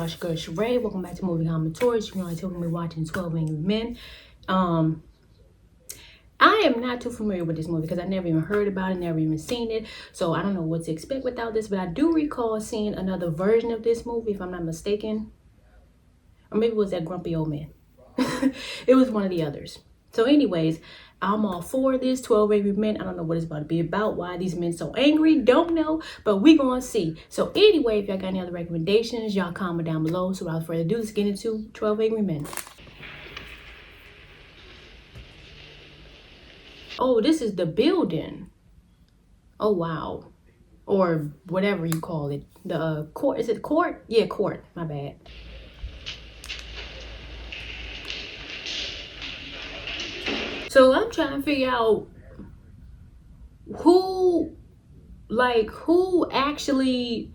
y'all, it's your girl Sherray. Welcome back to Movie Commentaries. You know, I told me watching 12 Angry Men. I am not too familiar with this movie because I never even heard about it, never even seen it. So I don't know what to expect without this, but I do recall seeing another version of this movie, if I'm not mistaken. Or maybe it was that Grumpy Old Man. It was one of the others. So anyways, I'm all for this 12 Angry Men. I don't know what it's about to be about, why these men so angry, don't know, but we gonna see. So anyway, if y'all got any other recommendations, y'all comment down below. So without further ado, let's get into 12 Angry Men. Oh, this is the building. Oh wow. Or whatever you call it. The court, is it court? Yeah, court, my bad. So I'm trying to figure out who actually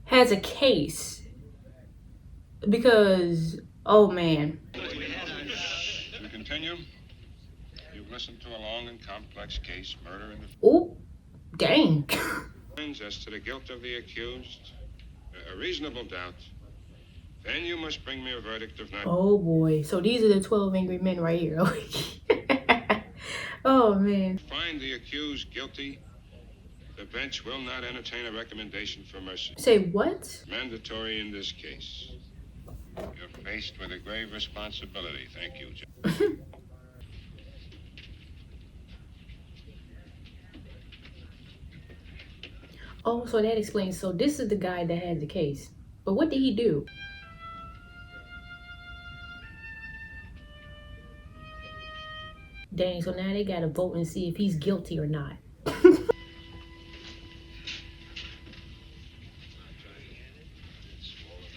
has a case, because oh man. To continue, you've listened to a long and complex case, murder in the... Oh, dang. As to the guilt of the accused, a reasonable doubt, then you must bring me a verdict of not... Oh boy, so these are the 12 Angry Men right here. Oh man. Find the accused guilty, the bench will not entertain a recommendation for mercy. Say what? Mandatory in this case. You're faced with a grave responsibility. Thank you, Judge. Oh, so that explains. So this is the guy that had the case. But what did he do? Dang, so now they gotta vote and see if he's guilty or not.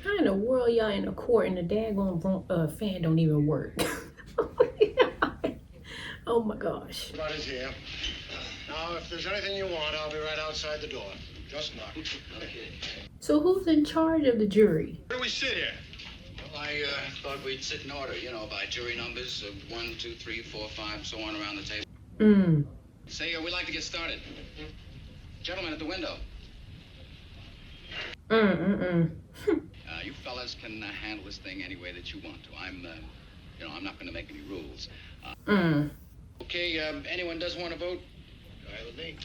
How in the world y'all in the court and the daggone fan don't even work? Oh my gosh. Everybody's here. Now, if there's anything you want, I'll be right outside the door. Just knock. Okay. So who's in charge of the jury? Where do we sit here? Well, I thought we'd sit in order, you know, by jury numbers of 1, 2, 3, 4, 5, so on around the table. Say, we'd like to get started. Gentlemen at the window. You fellas can handle this thing any way that you want to. I'm not going to make any rules. Okay, anyone doesn't want to vote? Go ahead with me.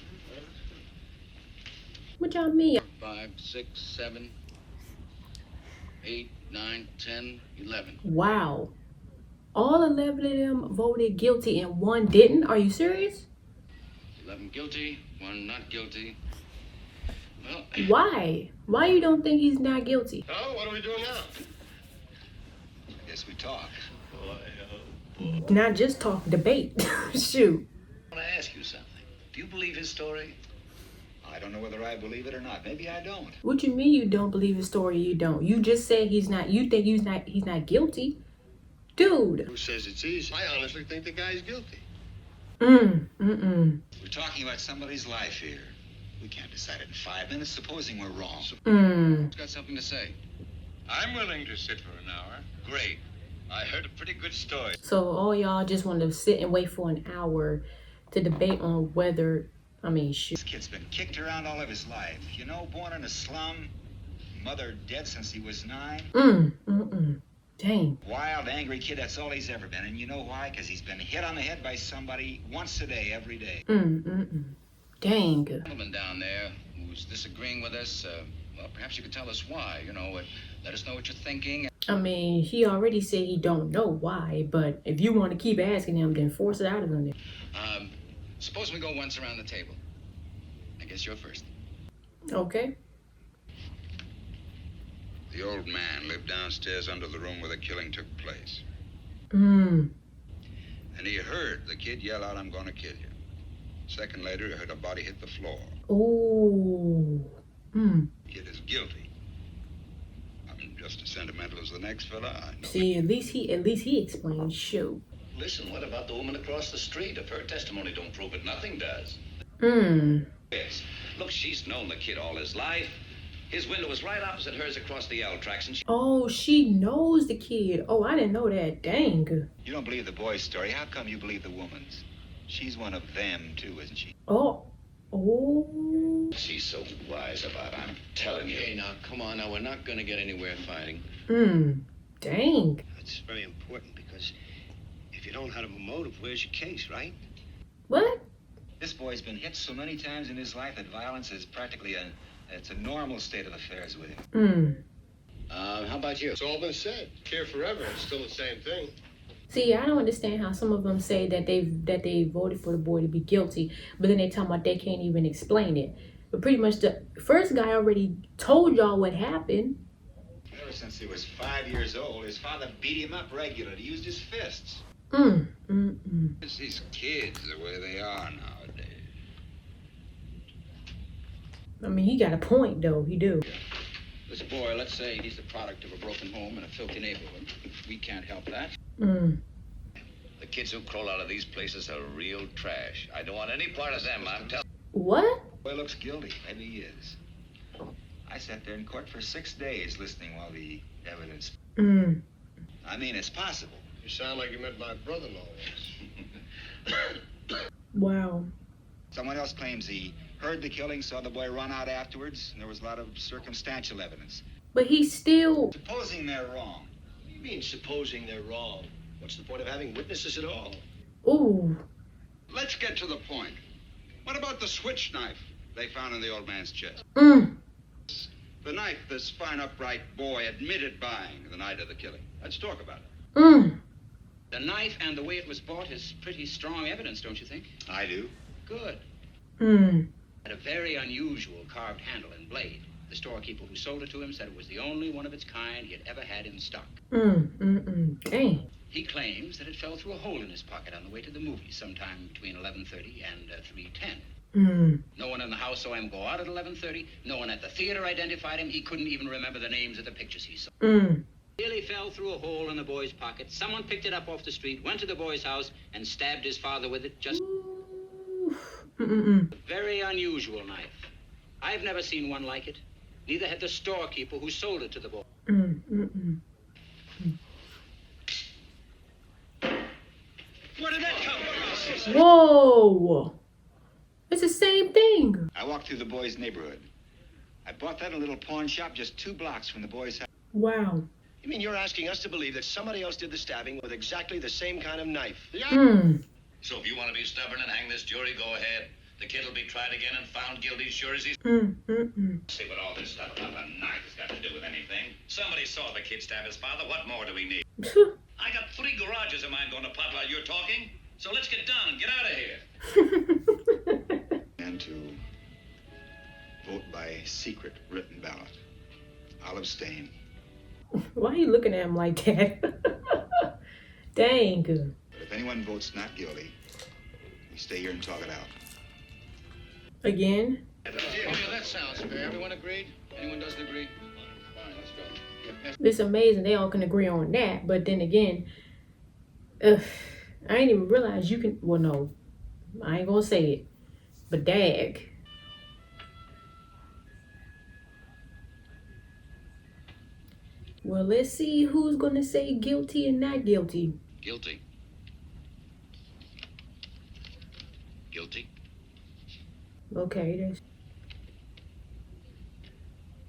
What y'all mean? 5, 6, 7, 8, 9, 10, 11. Wow. All 11 of them voted guilty and one didn't? Are you serious? 11 guilty, 1 not guilty. Well, why? Why you don't think he's not guilty? Oh, what are we doing now? I guess we talk. Not just talk, debate. Shoot. I want to ask you something. Do you believe his story? I don't know whether I believe it or not. Maybe I don't. What you mean you don't believe his story? You don't. You just said he's not. You think he's not guilty, dude. Who says it's easy? I honestly think the guy's guilty. We're talking about somebody's life here. We can't decide it in 5 minutes, supposing we're wrong. Who's got something to say? I'm willing to sit for an hour. Great. I heard a pretty good story. So all y'all just want to sit and wait for an hour to debate on whether, I mean, shoot. This kid's been kicked around all of his life. You know, born in a slum, mother dead since he was 9. Dang. Wild, angry kid, that's all he's ever been. And you know why? Because he's been hit on the head by somebody once a day, every day. Dang. Gentleman down there who's disagreeing with us, well, perhaps you could tell us why. You know, let us know what you're thinking. I mean, he already said he don't know why, but if you want to keep asking him, then force it out of him. Suppose we go once around the table. I guess you're first. Okay. The old man lived downstairs under the room where the killing took place. And he heard the kid yell out, "I'm gonna kill you." Second later, he heard a body hit the floor. Oh. Kid is guilty. I'm just as sentimental as the next fella. I know. See, at least he explained. Shoot. Listen, what about the woman across the street? If her testimony don't prove it, nothing does. Yes. Look, she's known the kid all his life. His window was right opposite hers across the L tracks, and she knows the kid. Oh, I didn't know that. Dang. You don't believe the boy's story. How come you believe the woman's? She's one of them, too, isn't she? Oh, Oh. She's so wise about it, I'm telling you. Hey, now, come on. Now, we're not going to get anywhere fighting. Dang. It's very important because if you don't have a motive, where's your case, right? What? This boy's been hit so many times in his life that violence is practically it's a normal state of affairs with him. How about you? It's all been said. Here forever. It's still the same thing. See, I don't understand how some of them say that they voted for the boy to be guilty, but then they talk about they can't even explain it. But pretty much the first guy already told y'all what happened. Ever since he was 5 years old, his father beat him up regularly. He used his fists. It's these kids, the way they are nowadays. I mean, he got a point, though. He do. This boy, let's say he's the product of a broken home and a filthy neighborhood. We can't help that. The kids who crawl out of these places are real trash. I don't want any part of them, I'm telling you. What? Boy looks guilty. Maybe he is. I sat there in court for 6 days listening while the evidence. I mean, it's possible. You sound like you met my brother-in-law once. Wow. Someone else claims he heard the killing, saw the boy run out afterwards, and there was a lot of circumstantial evidence. But he's still... Supposing they're wrong. What do you mean, supposing they're wrong? What's the point of having witnesses at all? Ooh. Let's get to the point. What about the switch knife they found in the old man's chest? The knife this fine, upright boy admitted buying the night of the killing. Let's talk about it. The knife and the way it was bought is pretty strong evidence, don't you think? I do. Good. Had a very unusual carved handle and blade. The storekeeper who sold it to him said it was the only one of its kind he had ever had in stock. Dang. He claims that it fell through a hole in his pocket on the way to the movies sometime between 11:30 and 3:10. No one in the house saw him go out at 11:30. No one at the theater identified him. He couldn't even remember the names of the pictures he saw. Really fell through a hole in the boy's pocket. Someone picked it up off the street, went to the boy's house, and stabbed his father with it. Just a very unusual knife. I've never seen one like it. Neither had the storekeeper who sold it to the boy. Where did that come from? Whoa. It's the same thing. I walked through the boy's neighborhood. I bought that in a little pawn shop just 2 blocks from the boy's house. Wow. You mean you're asking us to believe that somebody else did the stabbing with exactly the same kind of knife? So if you want to be stubborn and hang this jury, go ahead. The kid will be tried again and found guilty as sure as he's... See what all this stuff about a knife has got to do with anything. Somebody saw the kid stab his father. What more do we need? I got 3 garages of mine going to pot while you're talking. So let's get down and get out of here. And to vote by secret written ballot. I'll abstain. Why are you looking at him like that? Dang. But if anyone votes not guilty, we stay here and talk it out. Again? Yeah, that sounds fair. Everyone agreed? Anyone doesn't agree? Fine, let's go. It's amazing they all can agree on that. But then again, I ain't even realize you can... Well, no. I ain't gonna say it. But dag. Well, let's see who's gonna say guilty and not guilty. Guilty. Guilty. Okay, that's...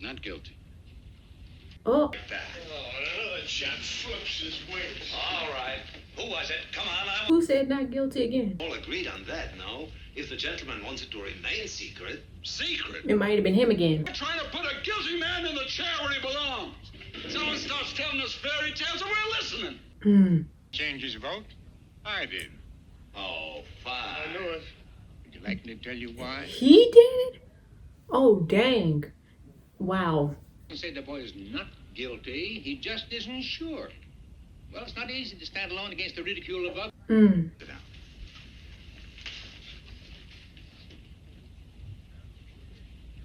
Not guilty. Oh. Oh, another chap flips his wings. All right. Who was it? Come on, Who said not guilty again? All agreed on that, no? If the gentleman wants it to remain secret. Secret? It might have been him again. We're trying to put a guilty man in the chair where he belongs. Someone starts telling us fairy tales and we're listening. Change his vote? I did. Oh, fine. I knew it. Would you like me to tell you why? He did? Oh, dang. Wow. You say the boy is not guilty. He just isn't sure. Well, it's not easy to stand alone against the ridicule of others. Sit down.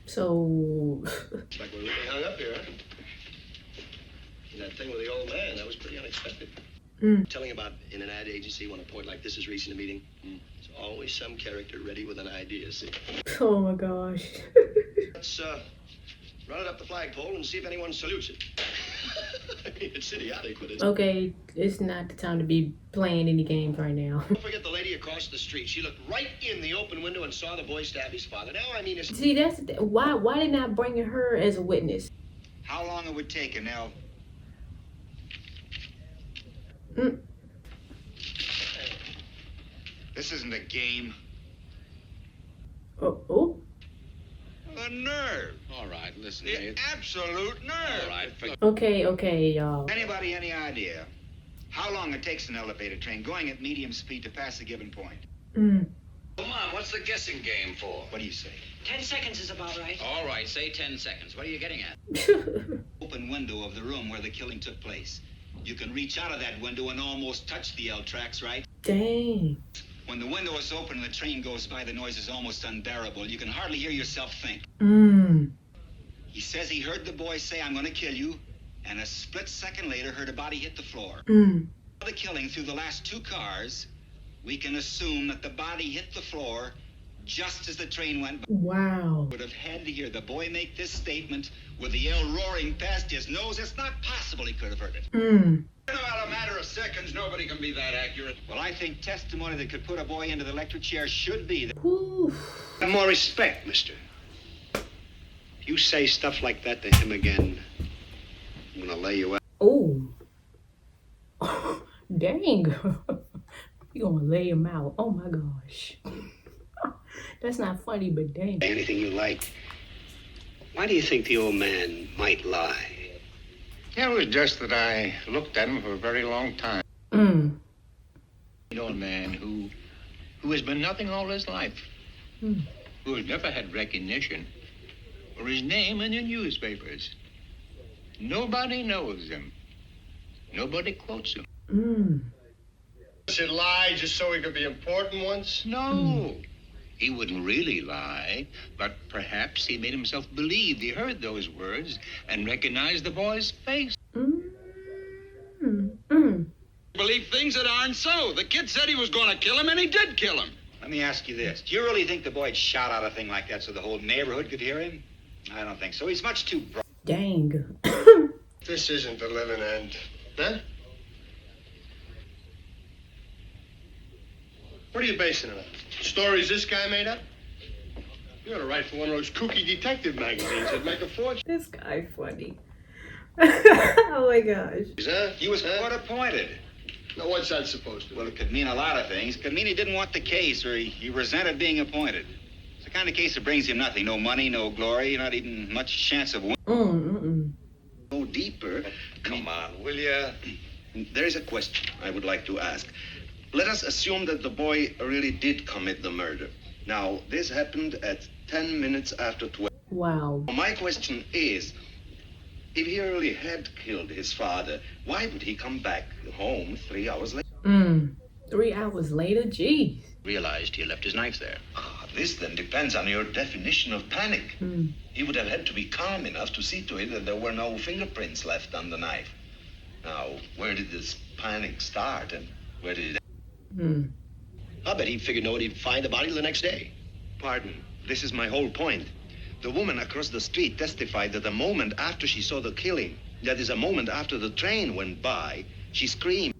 So... It's like we're really hung up here, huh? And that thing with the old man, that was pretty unexpected. Telling about in an ad agency when a point like this is reaching a meeting, there's always some character ready with an idea, see? Oh my gosh. Let's run it up the flagpole and see if anyone salutes it. I mean, it's idiotic, but it's... Okay, it's not the time to be playing any games right now. Don't forget the lady across the street. She looked right in the open window and saw the boy stab his father. Now, I mean, it's... See, that's why they not bringing her as a witness? How long it would take, Nell? This isn't a game. Oh. The nerve. All right, listen. The absolute nerve. All right. Okay, y'all. Anybody any idea how long it takes an elevator train going at medium speed to pass a given point? Come on, what's the guessing game for? What do you say? 10 seconds is about right. All right, say 10 seconds. What are you getting at? Open window of the room where the killing took place. You can reach out of that window and almost touch the L tracks, right? Dang. When the window is open and the train goes by, the noise is almost unbearable. You can hardly hear yourself think. He says he heard the boy say, "I'm going to kill you," and a split second later heard a body hit the floor. The killing through the last two cars, we can assume that the body hit the floor just as the train went by. Wow. Would have had to hear the boy make this statement with the L roaring past his nose. It's not possible he could have heard it. In about a matter of seconds, nobody can be that accurate. Well, I think testimony that could put a boy into the electric chair should be that. Have more respect, mister. If you say stuff like that to him again, I'm gonna lay you out. Oh. Dang. You gonna lay him out. Oh my gosh. That's not funny, but dang. Anything you like. Why do you think the old man might lie? It was just that I looked at him for a very long time. An old man who has been nothing all his life, who has never had recognition or his name in the newspapers. Nobody knows him. Nobody quotes him. Should lie just so he could be important once? No. He wouldn't really lie, but perhaps he made himself believe he heard those words and recognized the boy's face. Believe things that aren't so. The kid said he was going to kill him, and he did kill him. Let me ask you this. Do you really think the boy had shot out a thing like that so the whole neighborhood could hear him? I don't think so. He's much too bright. Dang. This isn't the living end. Huh? What are you basing it on? Stories this guy made up? You ought to write for one of those kooky detective magazines that'd make a fortune. This guy funny. Oh my gosh. Huh? He was court appointed. Now, what's that supposed to Well, it could mean a lot of things. It could mean he didn't want the case, or he resented being appointed. It's the kind of case that brings him nothing. No money, no glory, not even much chance of winning. go deeper? Come on, will you? There is a question I would like to ask. Let us assume that the boy really did commit the murder. Now, this happened at 10 minutes after 12. Wow. My question is, if he really had killed his father, why would he come back home 3 hours later? 3 hours later? Jeez. Realized he left his knife there. This then depends on your definition of panic. He would have had to be calm enough to see to it that there were no fingerprints left on the knife. Now, where did this panic start and where did it end? I bet he figured nobody'd find the body the next day. Pardon, this is my whole point. The woman across the street testified that a moment after she saw the killing, that is a moment after the train went by, she screamed.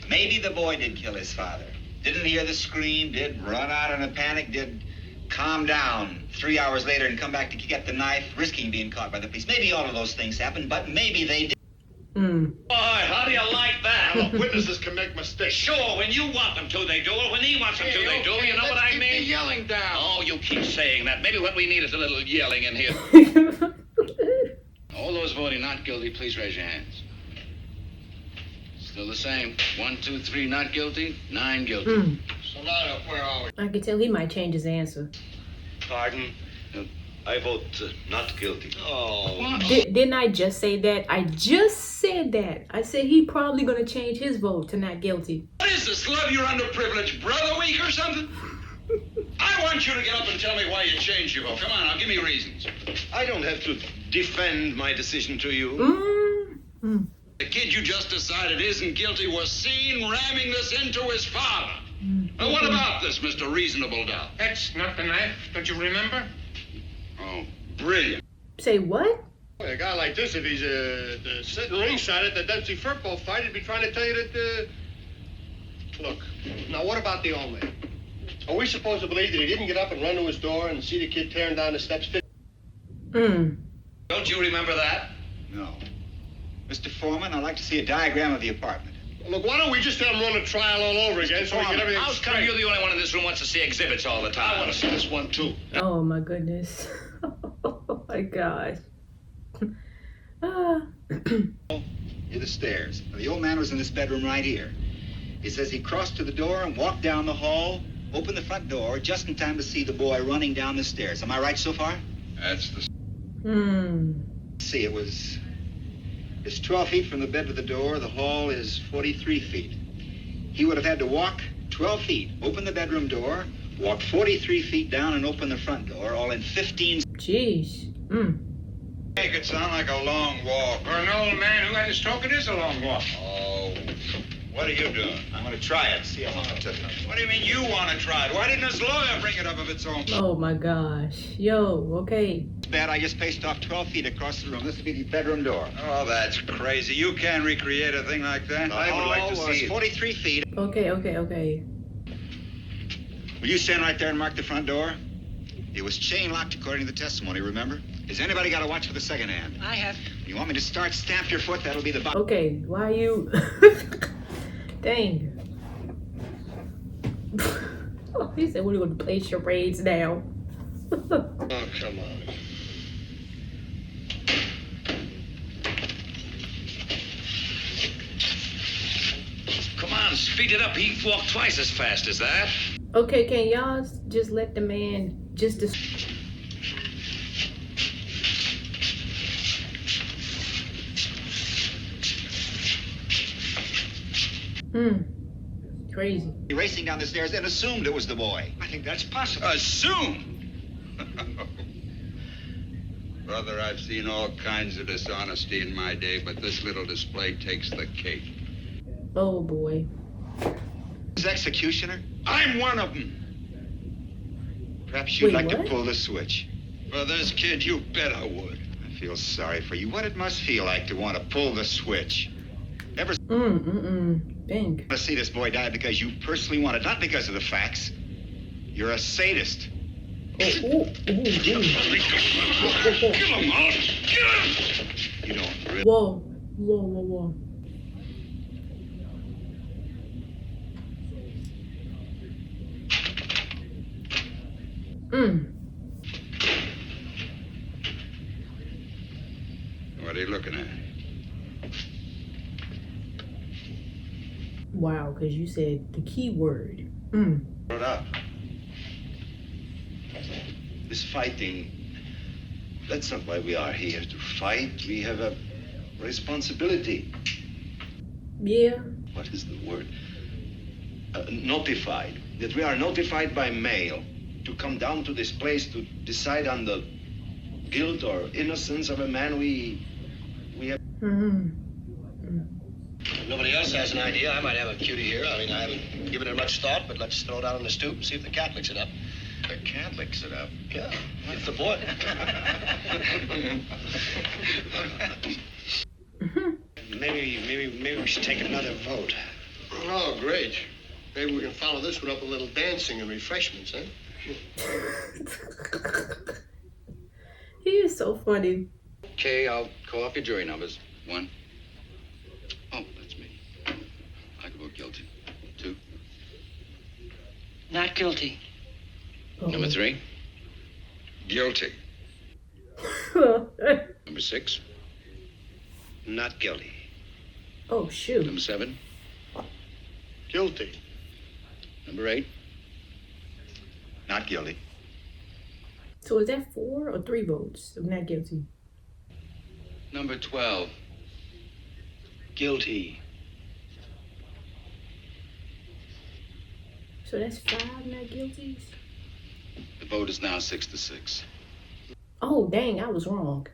Maybe the boy did kill his father. Didn't hear the scream, did run out in a panic, did calm down 3 hours later and come back to get the knife, risking being caught by the police. Maybe all of those things happened, but maybe they did. Boy, how do you like that? Now, look, witnesses can make mistakes. Sure, when you want them to, they do it. When he wants them to, they do. You know what I mean? Yelling down. Oh, you keep saying that. Maybe what we need is a little yelling in here. All those voting not guilty, please raise your hands. Still the same. 1, 2, 3 not guilty, 9 guilty. So now, where are we? I could tell he might change his answer. Pardon? I vote not guilty. Oh. Didn't I just say that? I just said that. I said he probably gonna change his vote to not guilty. What is this, love your underprivileged brother week or something? I want you to get up and tell me why you changed your vote. Come on, now, give me reasons. I don't have to defend my decision to you. The kid you just decided isn't guilty was seen ramming this into his father. Now, what about this, Mr. Reasonable Doubt? That's not the knife, don't you remember? Oh, brilliant. Say what? A guy like this, if he's sitting ringside at the Dempsey Furpo fight, he'd be trying to tell you that Look, now what about the old man? Are we supposed to believe that he didn't get up and run to his door and see the kid tearing down the steps? Don't you remember that? No. Mr. Foreman, I'd like to see a diagram of the apartment. Look, why don't we just have him run the trial all over again so we get everything How come straight? you're the only one in this room who wants to see exhibits all the time? I want to see this one, too. Oh my goodness. Oh my gosh. Near the stairs. The old man was in this bedroom right here. He says he crossed to the door and walked down the hall, opened the front door just in time to see the boy running down the stairs. Am I right so far? That's the... See, it's 12 feet from the bed to the door. The hall is 43 feet. He would have had to walk 12 feet, open the bedroom door, walk 43 feet down and open the front door, all in 15... Jeez. Make it sound like a long walk. For an old man who had a stroke, it is a long walk. Oh, what are you doing? I'm going to try it, see how long it took. What do you mean you want to try it? Why didn't his lawyer bring it up of its own? Oh my gosh. Yo, okay. It's bad, I just paced off 12 feet across the room. This would be the bedroom door. Oh, that's crazy. You can't recreate a thing like that. I would like to see it. 43 feet. Okay. Will you stand right there and mark the front door? It was chain locked according to the testimony, remember? Has anybody got a watch for the second hand? I have. You want me to start? Stamp your foot. That'll be the bottom. Okay, why you... Dang. Oh, he said we're going to play charades now. Oh, come on. Come on, speed it up. He can walk twice as fast as that. Okay, can y'all just let the man just... Crazy. Racing down the stairs and assumed it was the boy. I think that's possible. Assume? Brother, I've seen all kinds of dishonesty in my day, but this little display takes the cake. Oh boy. His executioner? I'm one of them. Perhaps you'd Wait, like what? to pull the switch. For this kid, you bet I would. I feel sorry for you. What it must feel like to want to pull the switch. Ever Dang. to see this boy die because you personally want it, not because of the facts. You're a sadist. Kill him, Alt! Kill him! You don't really. Whoa. What are you looking at? Wow, because you said the key word. Brought up. This fighting, that's not why we are here to fight. We have a responsibility. Yeah. What is the word? Notified. That we are notified by mail to come down to this place to decide on the guilt or innocence of a man we have. If nobody else has an idea, I might have a cutie here. I mean, I haven't given it much thought, but let's throw it out on the stoop and see if the cat licks it up. The cat licks it up. Yeah, it's the boy. Maybe we should take another vote. Oh, great. Maybe we can follow this one up with a little dancing and refreshments, huh? He is so funny. Okay, I'll call off your jury numbers. 1. Oh, that's me. I could vote guilty. 2. Not guilty. Number 3. Guilty. Number 6. Not guilty. Oh, shoot. Number 7. Guilty. Number 8. Not guilty. So is that 4 or 3 votes of not guilty? Number 12. Guilty. So that's 5 not guilties? The vote is now 6-6. Oh, dang, I was wrong.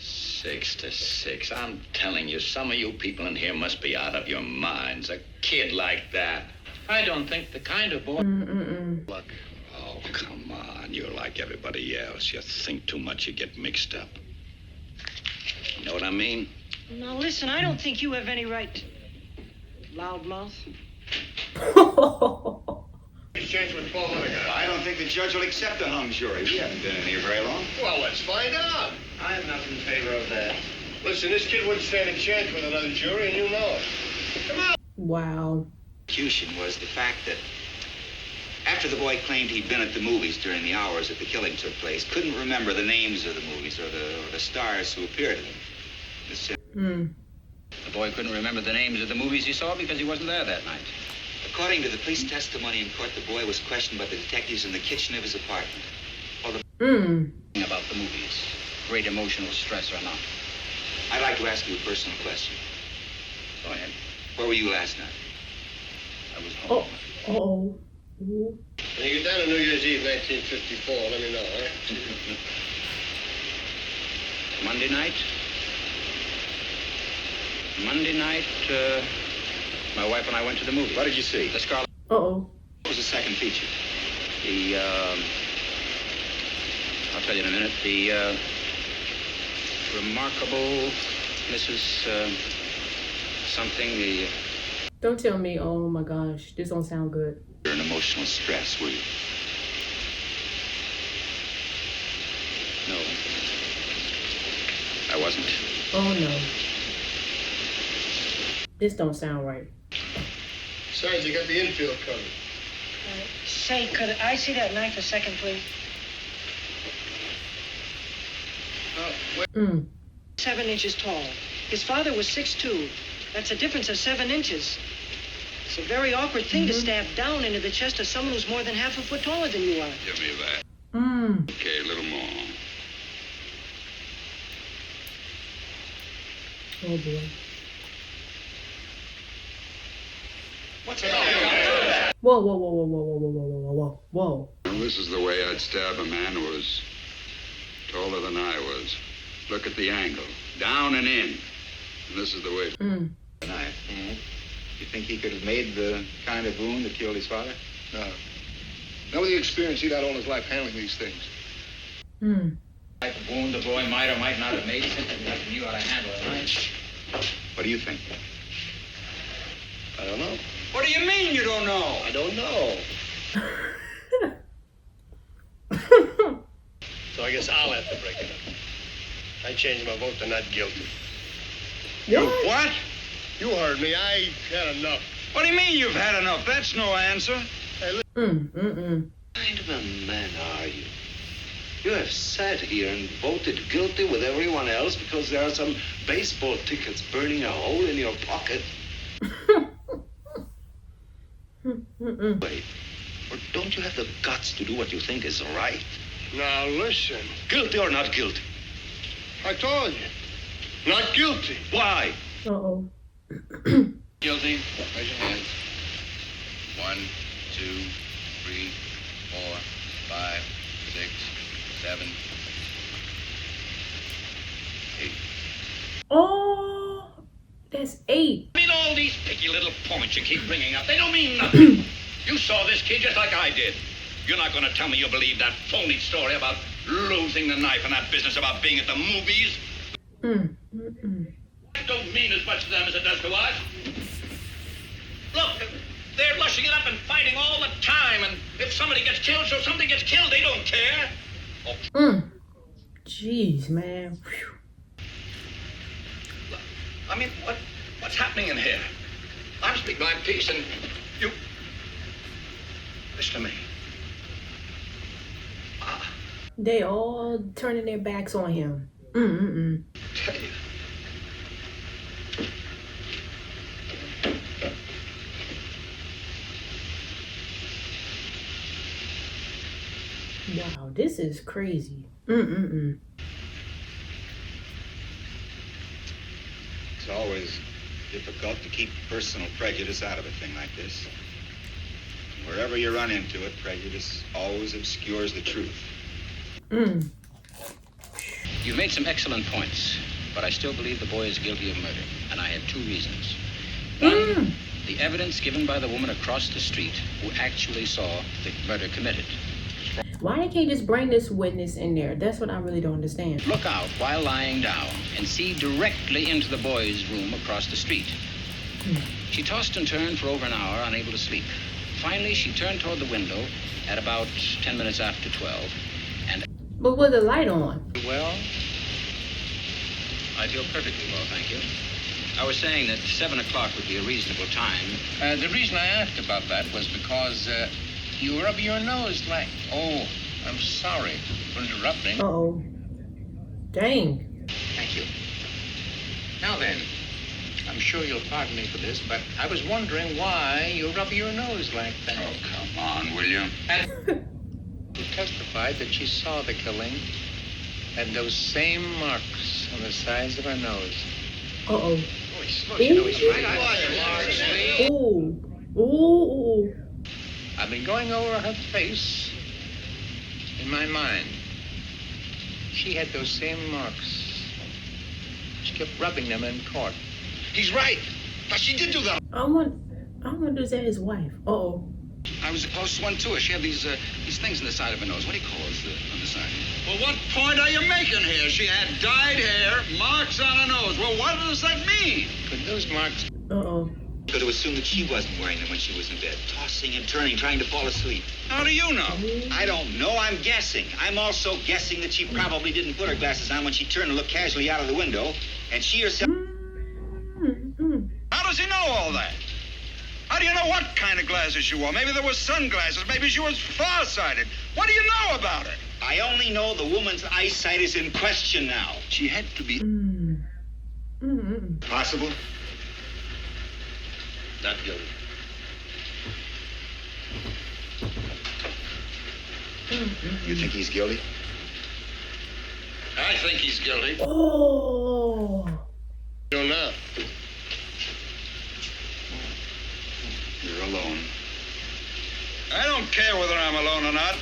6-6. I'm telling you, some of you people in here must be out of your minds. A kid like that. I don't think the kind of boy... Look. Oh, come on. You're like everybody else. You think too much, you get mixed up. You know what I mean? Now listen, I don't think you have any right to loudmouth. Exchange with 12 other guys. I don't think the judge will accept a hung jury. We haven't been in here very long. Well, let's find out. I have nothing in favor of that. Listen, this kid wouldn't stand a chance with another jury, and you know it. Come on. Wow. Execution was the fact that after the boy claimed he'd been at the movies during the hours that the killing took place, couldn't remember the names of the movies or the stars who appeared in them. The boy couldn't remember the names of the movies he saw because he wasn't there that night. According to the police testimony in court, the boy was questioned by the detectives in the kitchen of his apartment. About the movies, great emotional stress or not. I'd like to ask you a personal question. Go ahead. Where were you last night? I was home. Oh. When you get down to New Year's Eve, 1954, let me know, huh? Monday night, my wife and I went to the movies. What did you see? The Scarlet. Uh-oh. What was the second feature? I'll tell you in a minute. The remarkable Mrs. Something. Don't tell me, oh my gosh, this don't sound good. You're an emotional stress, were you? No. I wasn't. Oh no. This don't sound right. Besides, you got the infield covered. Say, could I see that knife a second, please? 7 inches tall. His father was 6'2". That's a difference of 7 inches. It's a very awkward thing to stab down into the chest of someone who's more than half a foot taller than you are. Give me that. Okay, a little more. Oh boy. What's it all? Whoa. Well, this is the way I'd stab a man who was taller than I was. Look at the angle. Down and in. And this is the way. The knife. You think he could have made the kind of wound that killed his father? No. Not with the experience he'd had all his life handling these things. The type of wound the boy might or might not have made simply because he knew how to handle a knife. What do you think? I don't know. What do you mean you don't know? I don't know. So I guess I'll have to break it up. I changed my vote to not guilty. What? You heard me. I had enough. What do you mean you've had enough? That's no answer. What kind of a man are you? You have sat here and voted guilty with everyone else because there are some baseball tickets burning a hole in your pocket. Wait, or don't you have the guts to do what you think is right? Now listen. Guilty or not guilty? I told you. Not guilty. Why? Uh-oh. Guilty. Raise your hands. 1, 2, 3, 4, 5, 6, 7, 8. Oh, that's 8. I mean, all these picky little points you keep bringing up, they don't mean nothing. You saw this kid just like I did. You're not going to tell me you believe that phony story about losing the knife and that business about being at the movies? That don't mean as much to them as it does to us. Look, they're lushing it up and fighting all the time, and if somebody gets killed, so somebody gets killed, they don't care. Jeez, man. I mean, what's happening in here? I'm speaking my piece, and you... Listen to me. They all turning their backs on him. Tell you. Wow, this is crazy. It's always difficult to keep personal prejudice out of a thing like this. Wherever you run into it, prejudice always obscures the truth. You've made some excellent points, but I still believe the boy is guilty of murder, and I have 2 reasons. One, the evidence given by the woman across the street who actually saw the murder committed. Why they can't just bring this witness in there? That's what I really don't understand. Look out while lying down and see directly into the boy's room across the street. She tossed and turned for over an hour, unable to sleep. Finally, she turned toward the window at about 10 minutes after 12. And But with the light on. well, I feel perfectly well, thank you. I was saying that 7 o'clock would be a reasonable time. The reason I asked about that was because you rub your nose like... Oh, I'm sorry for interrupting. Uh-oh. Dang. Thank you. Now then, I'm sure you'll pardon me for this, but I was wondering why you rub your nose like that. Oh, come on, will you? And you testified that she saw the killing and those same marks on the sides of her nose. Uh-oh. Oh, he's supposed to know he's right. Ooh. Ooh. I've been going over her face in my mind. She had those same marks. She kept rubbing them in court. He's right. Now, she did do that. I wonder is that his wife? Uh-oh. I was close to one, too. She had these things on the side of her nose. What do you call those on the side? Well, what point are you making here? She had dyed hair, marks on her nose. Well, what does that mean? Could those marks... Uh-oh. Could have assumed that she wasn't wearing them when she was in bed, tossing and turning, trying to fall asleep. How do you know? I don't know. I'm guessing. I'm also guessing that she probably didn't put her glasses on when she turned to look casually out of the window, and she herself... How does he know all that? How do you know what kind of glasses she wore? Maybe there were sunglasses. Maybe she was farsighted. What do you know about her? I only know the woman's eyesight is in question now. She had to be possible. Not guilty. You think he's guilty? I think he's guilty. Oh. Don't know. You're alone. I don't care whether I'm alone or not.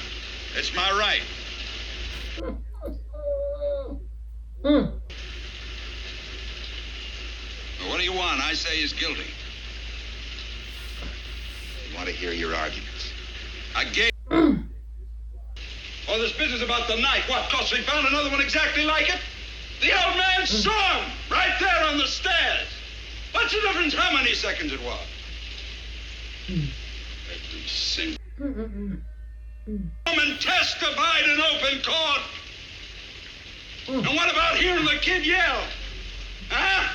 It's my right. Well, what do you want? I say he's guilty. I want to hear your arguments. I gave... Oh, this business about the knife. What, because we found another one exactly like it? The old man saw him right there on the stairs. What's the difference how many seconds it was? Every single woman testified in open court. And what about hearing the kid yell? Huh?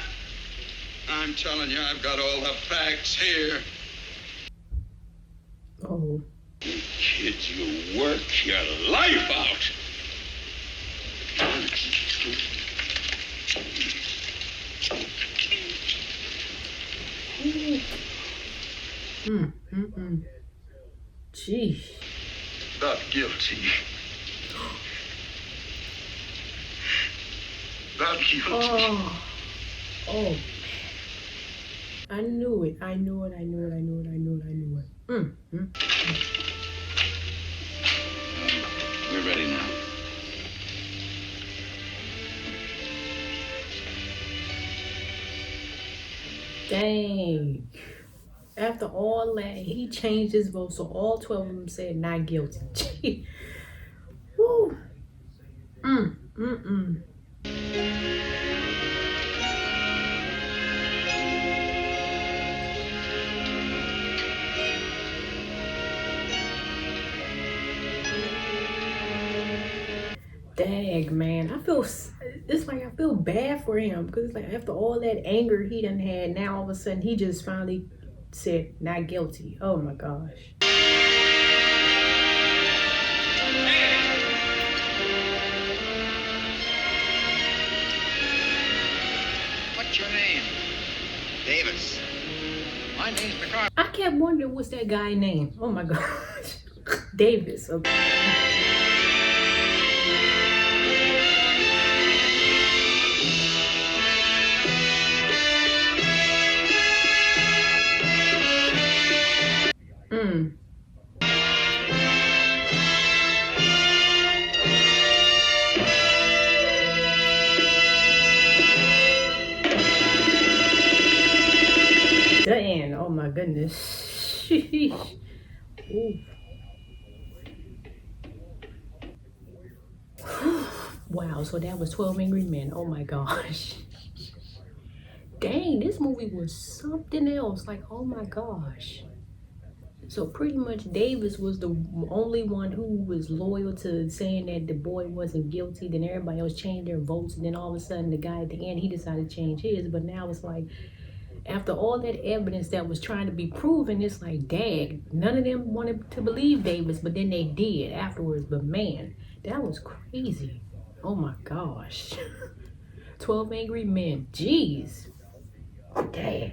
I'm telling you, I've got all the facts here. Oh. You kids, you work your life out. Jeez. Not guilty. Not guilty. Oh. Oh. I knew it. We're ready now. Dang. After all that, he changed his vote, so all 12 of them said not guilty. Gee. Woo. Dang, man. It's like I feel bad for him because it's like after all that anger he done had, now all of a sudden he just finally said not guilty. Oh my gosh. What's your name? Davis. My name's McCarthy. I kept wondering what's that guy name. Oh my gosh. Davis. Okay. The end. Oh my goodness. Sheesh. Ooh. Wow, so that was 12 Angry Men. Oh my gosh. dang, this movie was something else. Like, oh my gosh. So pretty much Davis was the only one who was loyal to saying that the boy wasn't guilty. Then everybody else changed their votes. And then all of a sudden the guy at the end, he decided to change his. But now it's like, after all that evidence that was trying to be proven, it's like, dang, none of them wanted to believe Davis, but then they did afterwards. But man, that was crazy. Oh my gosh. 12 Angry Men. Jeez. Dang.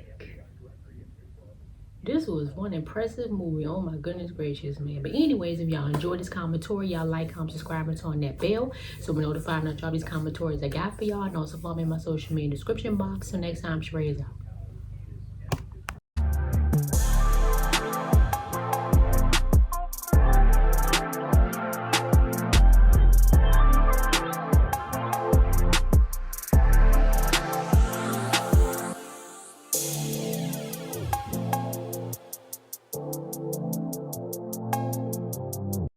This was one impressive movie. Oh my goodness gracious, man. But anyways, if y'all enjoyed this commentary, y'all like, comment, subscribe, and turn on that bell so we're notified when I drop these commentaries I got for y'all. And also follow me in my social media description box. So next time, Sherray is out.